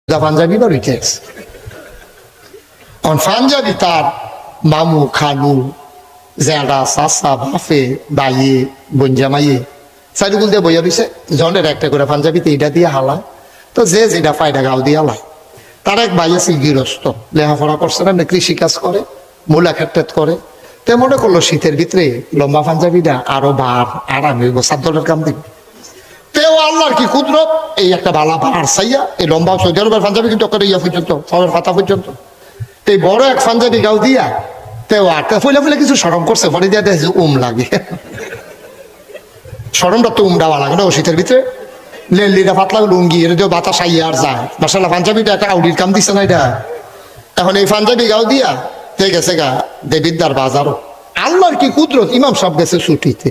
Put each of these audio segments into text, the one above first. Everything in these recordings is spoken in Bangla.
পাঞ্জাবি বা রিটেক্স পাঞ্জাবি তার মামু খালু জেডা চাচা বাফে দাইয়ে বঞ্জামাইয়ে চারিগুল দিয়ে বইয়া রয়েছে জনের একটা করে পাঞ্জাবিতে এটা দিয়ে হালায় তো যে যেটা পায়টা গাও দিয়ে হালায় তার এক ভাই আছে গৃহস্থ লেখাপড়া করছে না কৃষি কাজ করে মূলা ক্ষেত্রেত করে তে মনে করলো শীতের ভিতরে লম্বা পাঞ্জাবিটা আরো বার আরাম হইব সাদ্দলের কাম দিব তেও আল্লাহর কি কুদরত এই একটা বালা বার চাইয়া এই লম্বা সৌদি আরবের পাঞ্জাবি কিন্তু ইয়া পর্যন্ত সবের পাতা পর্যন্ত তো এই বড় এক পাঞ্জাবি গাও দিয়া তেও আর ফুলে ফুলে কিছু সরম করছে পরে দিয়া দেখে লাগে সরমটা তো উমডাওয়া লাগে না ও শীতের ভিতরে লেলিটা পাতলা লুঙ্গি এটা দিয়ে বাতাস আইয়া আর যায় মাসাল্লাহ পাঞ্জাবিটা একটা আউডির কাম দিচ্ছে না এটা এখন এই পাঞ্জাবি গাও দিয়া ঠিক আছে গা দেবিদ্দার বাজারও আল্লাহর কি কুদরত ইমাম সাহেব গেছে ছুটিতে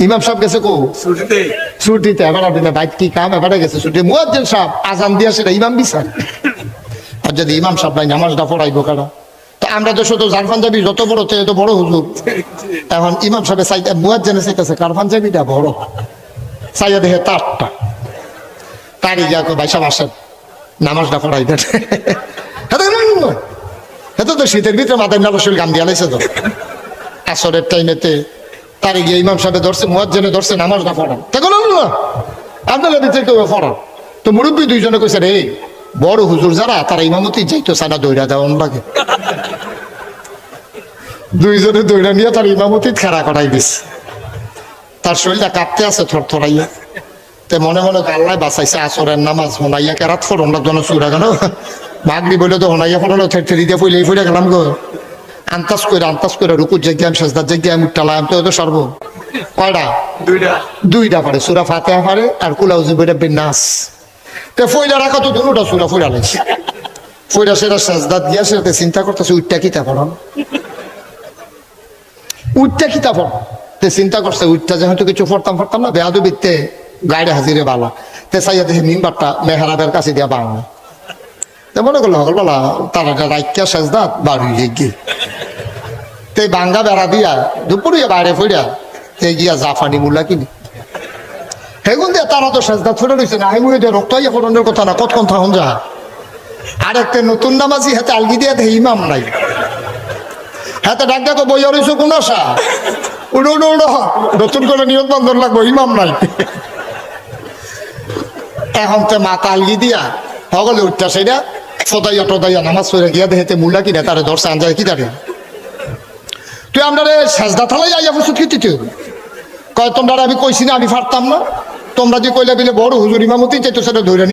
ইমাম সাহেব গেছে কো ছুটিতে এবার আপনার বাইক কি কাম এবারে গেছে ছুটি মুয়াজ্জিন সাহেব আজান দিয়া সেটা ইমাম বিচার আর যদি ইমাম সাহেব নাই নামাজটা পড়াইবো কারা তো আমরা তো শুধু যার পাঞ্জাবি যত বড় তত বড় হুজুর এখন ইমাম সাহেব চাইতে মুয়াজ্জিনে চাইতেছে কার পাঞ্জাবিটা বড় চাইয়া দেখে তারটা তারই গিয়া ভাই সাহেব আসেন নামাজটা পড়াই দেন এত তো শীতের ভিতরে মাথায় নালসুল গান দিয়া লাইছে তো আসরের টাইমেতে তারে গিয়ে ইমাম সাহেব ধরছে মুয়াজ্জিনে ধরছে নামাজটা পড়ান তা বলল না আপনারা দিতে কেউ পড়ান তো মুরব্বী দুইজনে কইছে রে বড় হুজুর যারা তারা ইমামতি যাইতো সানা দৌড়া দেওয়ান লাগে দুইজনে দৌড়া নিয়ে তার ইমামতি খেরা করাই দিস তার শরীরটা কাঁপতে আছে থরথরাইয়া তে মনে মনে আল্লাহ বাঁচাইছে আসরের নামাজ হোনাইয়া কেরাত ফোরনটার জন্য চুরা গেল মাগরি বলে তো হোনাইয়া ফোরন ঠেরি দিয়ে পইলে ফুলে গেলাম গো আন্তাজ করে রুকুর জায়গায় সাজদার জায়গায় আমি টালাম তো সর্ব কয়টা দুইটা পারে সুরা ফাতিহা পারে আর কুলাউজি বইটা বিন্যাস তে ফইলা রাখা তো দুটোটা সুরা ফইরা লাগছে ফইরা সেটা সাজদাত গিয়া সেটাতে চিন্তা করতেছে উঠটা কিতা পড়ান তে চিন্তা করছে উঠটা যেহেতু কিছু পড়তাম না বেয়াদবিতে গাড়ি হাজিরে বালা তে চাইয়া দেখে মিম্বারটা মেহরাবের কাছে দিয়া বাংলা তে মনে করলো সকালবেলা তারা রাইকা সাজদাত বাড়ি গিয়ে তে বাঙ্গা বেড়া দিয়া দুপুরে বাইরে ফইরা তে গিয়া জাফানি মুলা কিনি হেগুন দিয়া তারা তো সাজদাত ফেলে রয়েছে না হেগুয়ে দিয়ে রক্ত হইয়া ফোরনের কথা না কতক্ষণ থাকুন যা আর একটা নতুন নামাজি হাতে আলগি দিয়া দেখে ইমাম নাই হাতে ডাক ডাকো বইয়া রয়েছে কোন আশা উড়ো নতুন করে নিয়োগ বন্ধন লাগবো ইমাম নাই এখন তো মাথা আলগি দিয়া সকলে উঠতা সেটা ফদাইয়া টদাইয়া নামাজ পড়ে গিয়া দেখে মুলা কিনা তারে ধরছে আনজায় কি তারে তুই আমরা সাজদা থালাই আইয়া ফুসুত খেতে কয় তোমরা আমি কইছি না আমি পারতাম না তোমরা যে কইলা বিলে বড় হুজুর ইমামতি চাইতো সেটা ধরে